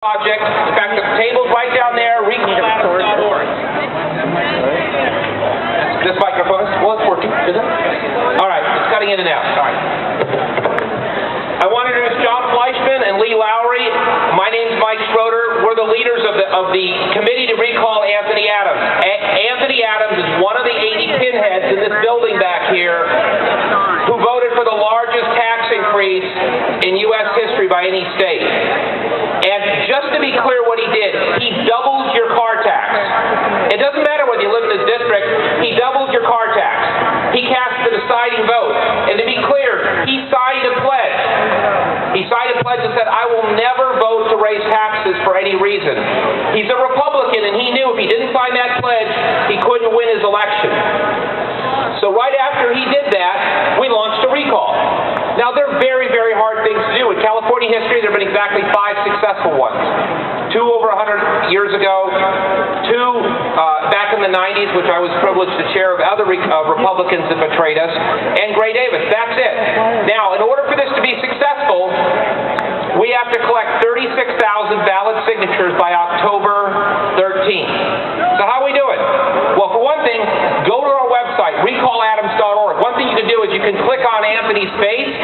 project. In fact, the table's right down there. Recall.org. This microphone, well, it's working, is it? All right, it's cutting in and out. All right. I want to introduce John Fleischman and Lee Lowrey. My name's Mike Schroeder. We're the leaders of the committee to recall Anthony Adams. Anthony Adams is one of the 80 pinheads in this building back here who voted for the largest tax increase in U.S. history by any state. And just to be clear what he did, he doubles your car tax. It doesn't matter whether you live in this district, he doubles your car tax. He cast the deciding vote. And to be clear, he signed a pledge. He signed a pledge that said, I will never vote to raise taxes for any reason. He's a Republican, and he knew if he didn't sign that pledge, he couldn't win his election. So right after he did that, we launched a recall. Now, they're very, very hard things to do. In California history, there have been exactly 5 successful ones. 2 over 100 years ago, 2 back in the 90s, which I was privileged to chair of other Republicans that betrayed us, and Gray Davis. That's it. Now, in order for this to be successful, we have to collect 36,000 valid signatures by October 13th. So how are we doing? Well, for one thing, go to our website, recalladams.org. One thing you can do is you can click on Anthony's face,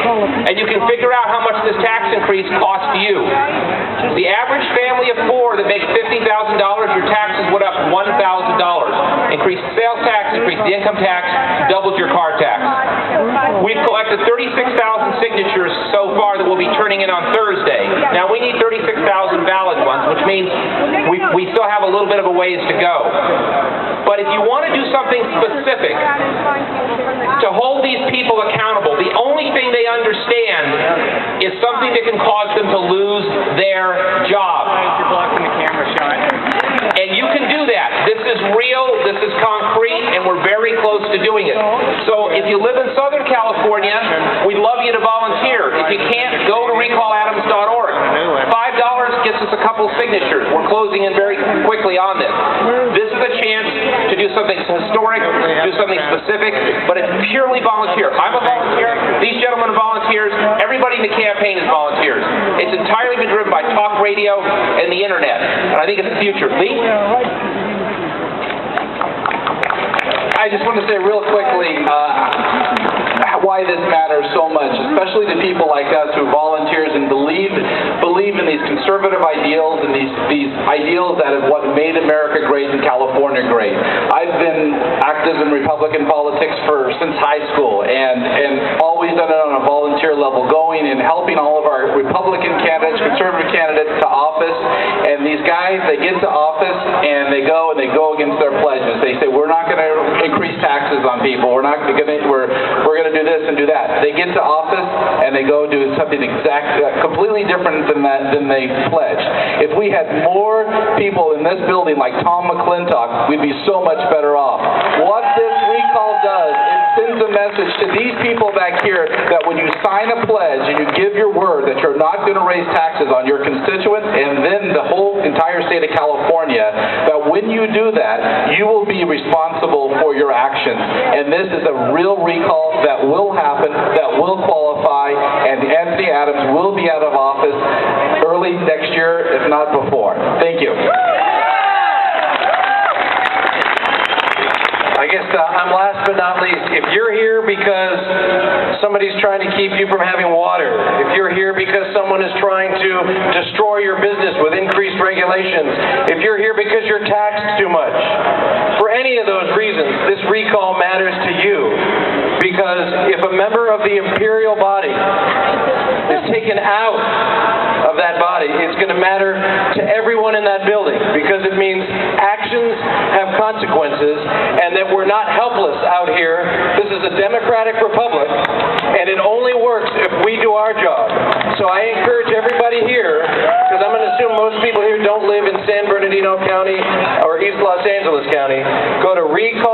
and you can figure out how much this tax increase cost you. The average family of 4 that makes $50,000, your taxes went up $1,000. Increased sales tax, increased the income tax, doubled your car tax. We've collected 36,000 signatures so far that we'll be turning in on Thursday. Now, we need 36,000 valid ones, which means we still have a little bit of a ways to go. But if you want to do something specific to hold these people accountable, the only thing they understand is something that can cause them to lose their job. You're blocking the camera shot. And you can do that. This is real, this is concrete, and we're very close to doing it. So if you live in Southern California, we'd love you to volunteer. If you can't, go to recalladams.org. $5 gets us a couple signatures. We're closing in very quickly on this. This is a chance to do something historic, do something specific, but it's purely volunteer. I'm a volunteer. These gentlemen are volunteers. Everybody in the campaign is volunteers. It's entirely been driven by talk radio and the internet. And I think it's the future. Lee? I just want to say real quickly why this matters so much, especially to people like us who volunteers and believe in these conservative ideals and these ideals that is what made America great and California great. I've been active in Republican politics since high school and always done it on a volunteer level, going and helping all of our Republican candidates, conservative candidates to office. And these guys, they get to office and they go against their pledges. They say, we're not going to increase taxes on people. We're going to do this and do that. They get to office and they go do something completely different than they pledged. If we had more people in this building like Tom McClintock, we'd be so much better off. What this recall does, it sends a message to these people back here that when you sign a pledge and you give your word that you're not going to raise taxes on your constituents and then the whole entire state of California, that when you do that, you will be responsible for your actions. And this is a real recall that will happen, that will qualify, and Anthony Adams will be out of office early next year, if not before. Thank you. I guess I'm last but not least. If you're here because somebody's trying to keep you from having water, if you're here because someone is trying to destroy your business with increased regulations, if you're here because you're taxed too much, for any of those reasons, this recall matters to you. Because if a member of the imperial body is taken out of that body, it's going to matter to everyone in that building, because it means actions have consequences and that we're not helpless out here. This is a democratic republic, and it only works if we do our job. So I encourage everybody here, because I'm going to assume most people here don't live in San Bernardino County or East Los Angeles County, go to recall